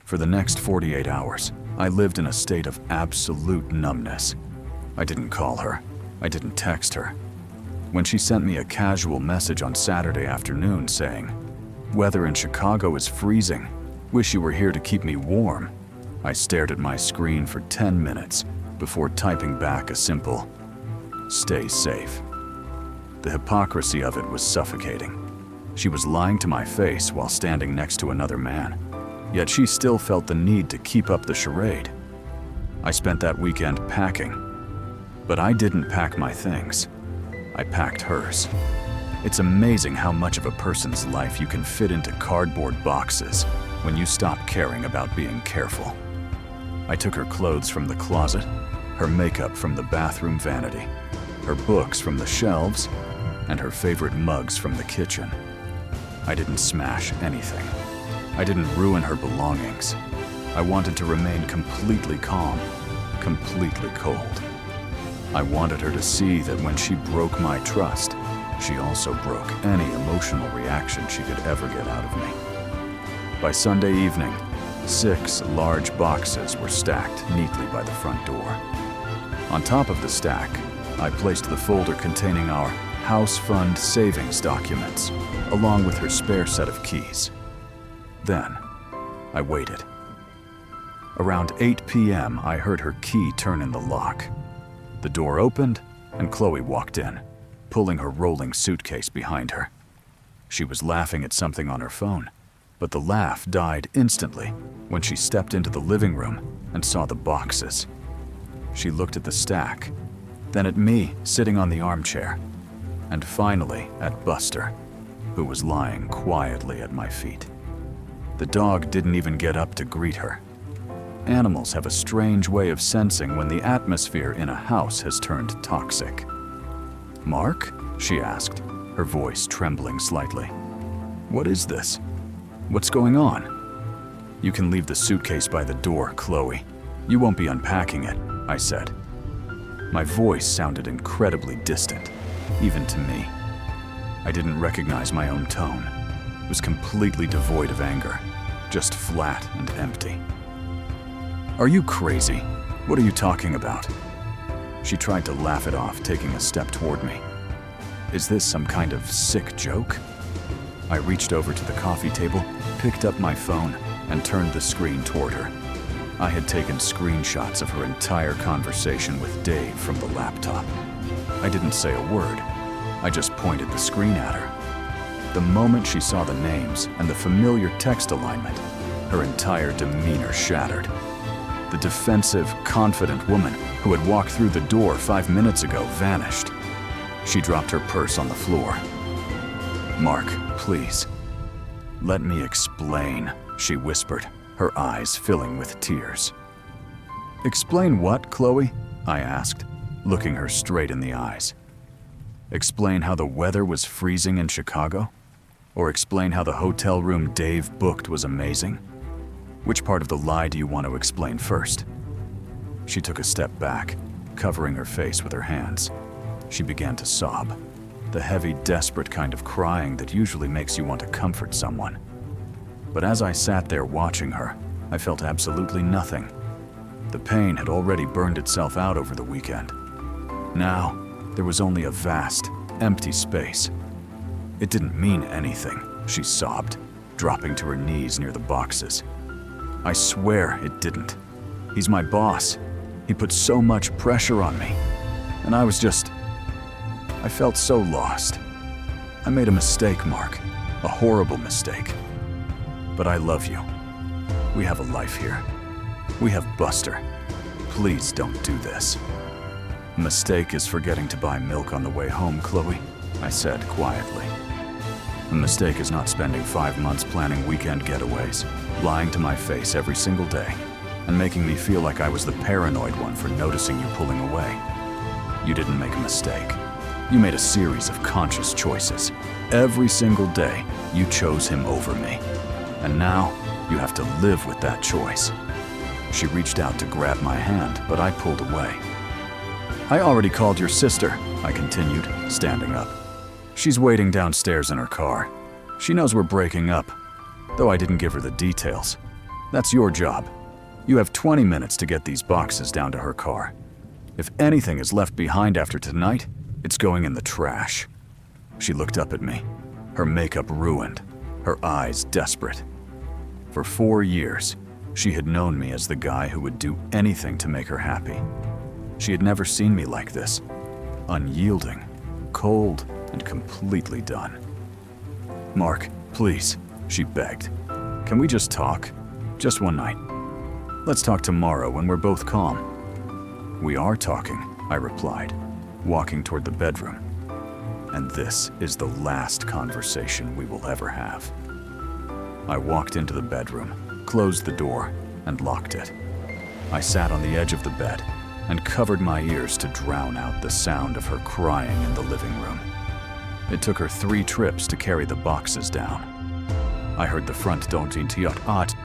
For the next 48 hours, I lived in a state of absolute numbness. I didn't call her. I didn't text her. When she sent me a casual message on Saturday afternoon saying, "Weather in Chicago is freezing. Wish you were here to keep me warm," I stared at my screen for 10 minutes before typing back a simple, "Stay safe." The hypocrisy of it was suffocating. She was lying to my face while standing next to another man, yet she still felt the need to keep up the charade. I spent that weekend packing, but I didn't pack my things. I packed hers. It's amazing how much of a person's life you can fit into cardboard boxes when you stop caring about being careful. I took her clothes from the closet, her makeup from the bathroom vanity, her books from the shelves, and her favorite mugs from the kitchen. I didn't smash anything. I didn't ruin her belongings. I wanted to remain completely calm, completely cold. I wanted her to see that when she broke my trust, she also broke any emotional reaction she could ever get out of me. By Sunday evening, 6 large boxes were stacked neatly by the front door. On top of the stack, I placed the folder containing our house fund savings documents, along with her spare set of keys. Then, I waited. Around 8 p.m., I heard her key turn in the lock. The door opened, and Chloe walked in, pulling her rolling suitcase behind her. She was laughing at something on her phone, but the laugh died instantly when she stepped into the living room and saw the boxes. She looked at the stack, then at me sitting on the armchair, and finally at Buster, who was lying quietly at my feet. The dog didn't even get up to greet her. Animals have a strange way of sensing when the atmosphere in a house has turned toxic. "Mark?" she asked, her voice trembling slightly. "What is this? What's going on?" "You can leave the suitcase by the door, Chloe. You won't be unpacking it," I said. My voice sounded incredibly distant, even to me. I didn't recognize my own tone. It was completely devoid of anger, just flat and empty. "Are you crazy? What are you talking about?" She tried to laugh it off, taking a step toward me. "Is this some kind of sick joke?" I reached over to the coffee table, picked up my phone, and turned the screen toward her. I had taken screenshots of her entire conversation with Dave from the laptop. I didn't say a word. I just pointed the screen at her. The moment she saw the names and the familiar text alignment, her entire demeanor shattered. The defensive, confident woman who had walked through the door 5 minutes ago vanished. She dropped her purse on the floor. "Mark, please." "Let me explain," she whispered, her eyes filling with tears. "Explain what, Chloe?" I asked, looking her straight in the eyes. "Explain how the weather was freezing in Chicago? Or explain how the hotel room Dave booked was amazing? Which part of the lie do you want to explain first?" She took a step back, covering her face with her hands. She began to sob, the heavy, desperate kind of crying that usually makes you want to comfort someone. But as I sat there watching her, I felt absolutely nothing. The pain had already burned itself out over the weekend. Now, there was only a vast, empty space. "It didn't mean anything," she sobbed, dropping to her knees near the boxes. "I swear it didn't. He's my boss. He put so much pressure on me. And I felt so lost. I made a mistake, Mark. A horrible mistake. But I love you. We have a life here. We have Buster. Please don't do this." "A mistake is forgetting to buy milk on the way home, Chloe," I said quietly. "A mistake is not spending 5 months planning weekend getaways, lying to my face every single day, and making me feel like I was the paranoid one for noticing you pulling away. You didn't make a mistake. You made a series of conscious choices. Every single day, you chose him over me. And now, you have to live with that choice." She reached out to grab my hand, but I pulled away. "I already called your sister," I continued, standing up. "She's waiting downstairs in her car. She knows we're breaking up, though I didn't give her the details. That's your job. You have 20 minutes to get these boxes down to her car. If anything is left behind after tonight, it's going in the trash." She looked up at me, her makeup ruined, her eyes desperate. For 4 years, she had known me as the guy who would do anything to make her happy. She had never seen me like this, unyielding, cold, and completely done. "Mark, please," she begged. "Can we just talk? Just one night. Let's talk tomorrow when we're both calm." "We are talking," I replied, walking toward the bedroom. "And this is the last conversation we will ever have." I walked into the bedroom, closed the door, and locked it. I sat on the edge of the bed and covered my ears to drown out the sound of her crying in the living room. It took her 3 trips to carry the boxes down. I heard the front door